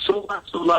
16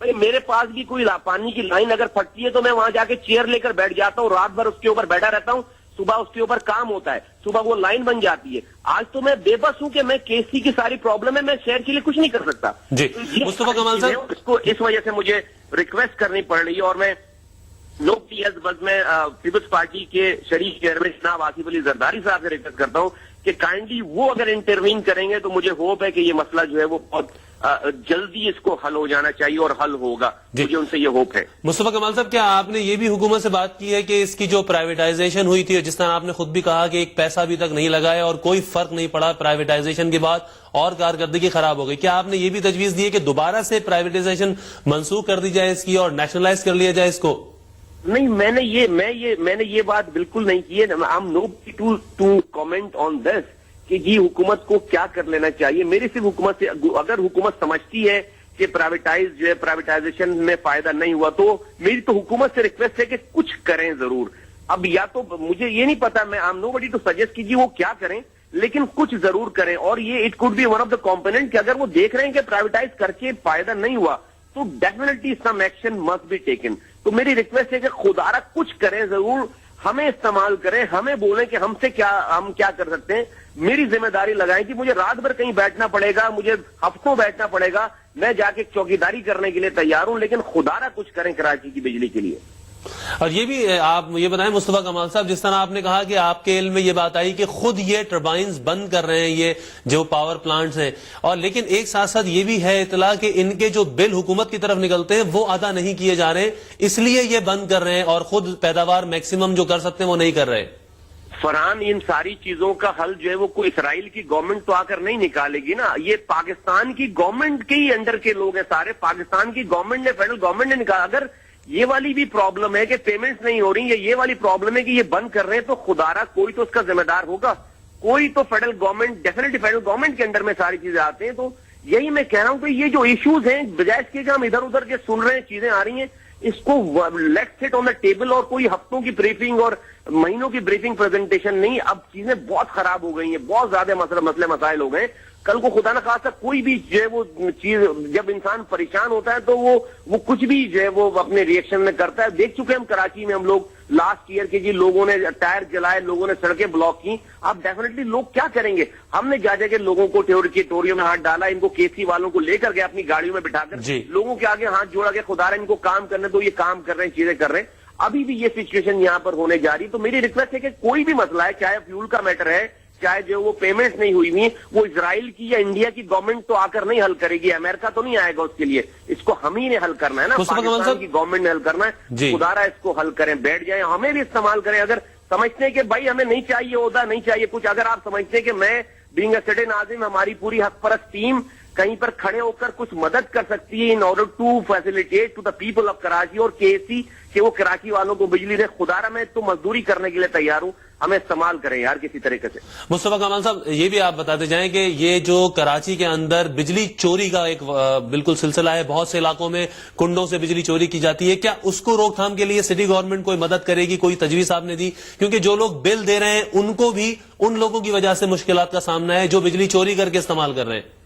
بھائی میرے پاس بھی کوئی پانی کی لائن اگر پھٹتی ہے تو میں وہاں جا کے چیئر لے کر بیٹھ جاتا ہوں, رات بھر اس کے اوپر بیٹھا رہتا ہوں, صبح اس کے اوپر کام ہوتا ہے, صبح وہ لائن بن جاتی ہے. آج تو میں بے بس ہوں کہ میں KC کی ساری پرابلم ہے, میں شہر کے لیے کچھ نہیں کر سکتا. جی مصطفیٰ کمال صاحب, اس کو اس وجہ سے مجھے ریکویسٹ کرنی پڑ رہی ہے, اور میں نوبڈی ایلس بس میں پیپلز پارٹی کے شریک چیئرمین جناب آصف علی زرداری صاحب سے ریکویسٹ کرتا ہوں کہ کائنڈلی وہ اگر انٹروین کریں گے تو مجھے ہوپ ہے کہ یہ مسئلہ جو ہے وہ بہت جلدی اس کو حل ہو جانا چاہیے, اور حل ہوگا. مجھے ان سے یہ ہوپ ہے. مصطفیٰ کمال صاحب, کیا آپ نے یہ بھی حکومت سے بات کی ہے کہ اس کی جو پرائیویٹائزیشن ہوئی تھی, جس طرح آپ نے خود بھی کہا کہ ایک پیسہ ابھی تک نہیں لگا ہے اور کوئی فرق نہیں پڑا پرائیویٹائزیشن کے بعد اور کارکردگی خراب ہو گئی, کیا آپ نے یہ بھی تجویز دی ہے کہ دوبارہ سے پرائیویٹائزیشن منسوخ کر دی جائے اس کی اور نیشنلائز کر لیا جائے اس کو؟ نہیں, میں نے یہ بات بالکل نہیں کی ہے. I am nobody to comment on this کہ جی حکومت کو کیا کر لینا چاہیے. میری صرف حکومت سے, اگر حکومت سمجھتی ہے کہ پرائیویٹائزیشن میں فائدہ نہیں ہوا, تو میری تو حکومت سے ریکویسٹ ہے کہ کچھ کریں ضرور. اب یا تو مجھے یہ نہیں پتا, میں نو بڈی ٹو سجیسٹ کیجیے وہ کیا کریں, لیکن کچھ ضرور کریں. اور یہ it could be one of the component کہ اگر وہ دیکھ رہے ہیں کہ پرائیویٹائز کر کے فائدہ نہیں ہوا تو definitely some action must be taken. تو میری ریکویسٹ ہے کہ خدا را کچھ کریں ضرور, ہمیں استعمال کریں, ہمیں بولیں کہ ہم کیا کر سکتے ہیں. میری ذمہ داری لگائیں کہ مجھے رات بھر کہیں بیٹھنا پڑے گا, مجھے ہفتوں بیٹھنا پڑے گا, میں جا کے چوکیداری کرنے کے لیے تیار ہوں, لیکن خدا را کچھ کریں کراچی کی بجلی کے لیے. اور یہ بھی آپ یہ بتائیں مصطفیٰ کمال صاحب, جس طرح آپ نے کہا کہ آپ کے علم میں یہ بات آئی کہ خود یہ ٹربائنز بند کر رہے ہیں یہ جو پاور پلانٹس ہیں, اور لیکن ایک ساتھ ساتھ یہ بھی ہے اطلاع کہ ان کے جو بل حکومت کی طرف نکلتے ہیں وہ ادا نہیں کیے جا رہے, اس لیے یہ بند کر رہے ہیں اور خود پیداوار میکسیمم جو کر سکتے ہیں وہ نہیں کر رہے. فرحان, ان ساری چیزوں کا حل جو ہے وہ کوئی اسرائیل کی گورنمنٹ تو آ کر نہیں نکالے گی نا, یہ پاکستان کی گورنمنٹ کے ہی انڈر کے لوگ ہیں سارے. پاکستان کی گورنمنٹ نے, فیڈرل گورنمنٹ نے نکالا. اگر یہ والی بھی پرابلم ہے کہ پیمنٹس نہیں ہو رہی, یہ والی پرابلم ہے کہ یہ بند کر رہے ہیں, تو خدا را کوئی تو اس کا ذمہ دار ہوگا, کوئی تو federal government, definitely federal government کے انڈر میں ساری چیزیں آتے ہیں. تو یہی میں کہہ رہا ہوں کہ یہ جو ایشوز ہیں, بجائے اس کے کہ ہم ادھر ادھر کے سن رہے ہیں, چیزیں آ رہی ہیں, اس کو لیٹس سٹ آن دا ٹیبل, اور کوئی ہفتوں کی بریفنگ اور مہینوں کی بریفنگ پریزنٹیشن نہیں. اب چیزیں بہت خراب ہو گئی ہیں, بہت زیادہ مسئلے مسائل ہو گئے. کل کو خدا نہ خواستہ کوئی بھی جو ہے وہ چیز, جب انسان پریشان ہوتا ہے تو وہ کچھ بھی جو ہے وہ اپنے ریئیکشن میں کرتا ہے. دیکھ چکے ہم کراچی میں, ہم لوگ لاسٹ ایئر کے جی لوگوں نے ٹائر جلائے, لوگوں نے سڑکیں بلاک کی. اب ڈیفینیٹلی لوگ کیا کریں گے. ہم نے جا کے لوگوں کو ٹوریوں میں ہاتھ ڈالا, ان کو KC والوں کو لے کر گئے اپنی گاڑیوں میں بٹھا کر, لوگوں کے آگے ہاتھ جوڑا کے خدا رہا ان کو کام کرنے تو یہ کام کر رہے ہیں, چیزیں کر رہے ہیں. ابھی بھی یہ سچویشن یہاں پر ہونے جا رہی. تو میری ریکویسٹ ہے کہ کوئی بھی مسئلہ ہے, چاہے فیول کا میٹر ہے, چاہے جو وہ پیمنٹس نہیں ہوئی ہوئی, وہ اسرائیل کی یا انڈیا کی گورنمنٹ تو آ کر نہیں حل کرے گی, امریکہ تو نہیں آئے گا اس کے لیے. اس کو ہم ہی نے حل کرنا ہے نا, پاکستان کی گورنمنٹ نے حل کرنا ہے. خدا را اس کو حل کریں, بیٹھ جائیں, ہمیں بھی استعمال کریں. اگر سمجھتے ہیں کہ بھائی ہمیں نہیں چاہیے عہدہ, نہیں چاہیے کچھ, اگر آپ سمجھتے ہیں کہ میں بینگ اے سٹے ناظم, ہماری پوری حق پرست ٹیم کہیں پر کھڑے ہو کر کچھ مدد کر سکتی ہے in order to facilitate to the people of Karachi اور KC کہ وہ کراچی والوں کو بجلی دے, خدا را میں تو مزدوری کرنے کے لیے تیار ہوں, ہمیں استعمال کریں یار کسی طریقے سے. مصطفیٰ کمال صاحب, یہ بھی آپ بتاتے جائیں کہ یہ جو کراچی کے اندر بجلی چوری کا ایک بالکل سلسلہ ہے, بہت سے علاقوں میں کنڈوں سے بجلی چوری کی جاتی ہے, کیا اس کو روک تھام کے لیے سٹی گورنمنٹ کوئی مدد کرے گی, کوئی تجویز آپ نے دی؟ کیونکہ جو لوگ بل دے رہے ہیں ان کو بھی ان لوگوں کی وجہ سے مشکلات کا سامنا ہے جو بجلی چوری کر کے استعمال کر رہے ہیں.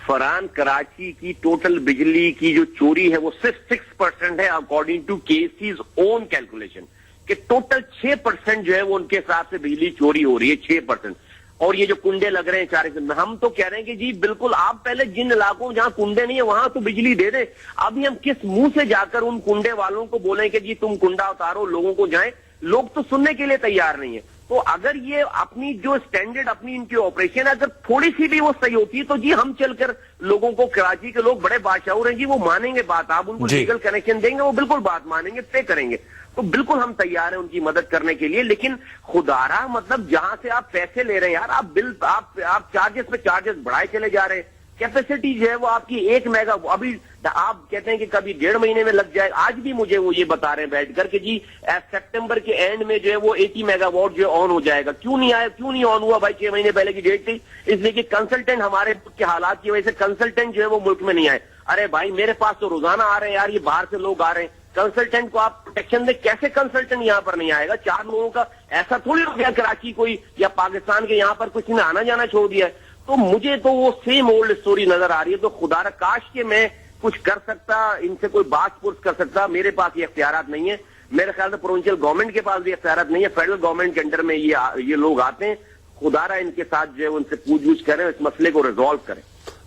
فرحان, کراچی کی ٹوٹل بجلی کی جو چوری ہے وہ صرف 6% ہے according to KC's own calculation, کہ ٹوٹل 6% جو ہے وہ ان کے حساب سے بجلی چوری ہو رہی ہے, 6%. اور یہ جو کنڈے لگ رہے ہیں 4, ہم تو کہہ رہے ہیں کہ جی بالکل آپ پہلے جن علاقوں جہاں کنڈے نہیں ہیں وہاں تو بجلی دے دیں. ابھی ہم کس منہ سے جا کر ان کنڈے والوں کو بولیں کہ جی تم کنڈا اتارو, لوگوں کو جائیں, لوگ تو سننے کے لیے تیار نہیں ہے. تو اگر یہ اپنی جو اسٹینڈرڈ اپنی ان کی آپریشن ہے اگر تھوڑی سی بھی وہ صحیح ہوتی ہے تو جی ہم چل کر لوگوں کو, کراچی کے لوگ بڑے بادشاہ ہیں جی, وہ مانیں گے بات, آپ ان کو لیگل کنیکشن دیں گے وہ بالکل بات مانیں گے, پے کریں گے. تو بالکل ہم تیار ہیں ان کی مدد کرنے کے لیے, لیکن خدا را مطلب جہاں سے آپ پیسے لے رہے ہیں یار, آپ بل آپ چارجز پہ چارجز بڑھائے چلے جا رہے ہیں. کیپیسٹی جو ہے وہ آپ کی 1 میگا, ابھی آپ کہتے ہیں کہ کبھی 1.5 مہینے میں لگ جائے, آج بھی مجھے وہ یہ بتا رہے ہیں بیٹھ کر کہ جی سپٹمبر کے اینڈ میں جو ہے وہ 80 میگا واٹ جو ہے آن ہو جائے گا. کیوں نہیں آیا, کیوں نہیں آن ہوا بھائی؟ 6 مہینے پہلے کی ڈیٹ تھی, اس لیے کہ کنسلٹنٹ ہمارے کے حالات کی وجہ سے کنسلٹنٹ جو ہے وہ ملک میں نہیں آئے. ارے بھائی میرے پاس تو روزانہ آ رہے ہیں یار, یہ باہر سے لوگ آ رہے ہیں, کنسلٹنٹ کو آپ پروٹیکشن دیں, کیسے کنسلٹنٹ یہاں پر نہیں آئے گا؟ 4 لوگوں کا ایسا تھوڑی ہو گیا کراچی کوئی یا پاکستان کے یہاں پر کچھ نے آنا جانا چھوڑ دیا ہے. تو مجھے تو وہ سیم اولڈ اسٹوری نظر آ رہی ہے. تو خدا را کاش کہ میں کچھ کر سکتا, ان سے کوئی بات پرس کر سکتا. میرے پاس یہ اختیارات نہیں ہیں. میرے خیال سے پروونشل گورنمنٹ کے پاس بھی اختیارات نہیں ہے. فیڈرل گورنمنٹ کے انڈر میں یہ لوگ آتے ہیں. خدارا ان کے ساتھ جو ہے ان سے پوچھ گچھ کریں, اس مسئلے کو ریزالو کریں.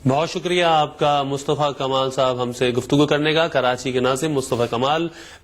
بہت شکریہ آپ کا مصطفیٰ کمال صاحب ہم سے گفتگو کرنے کا. کراچی کے ناظم مصطفیٰ کمال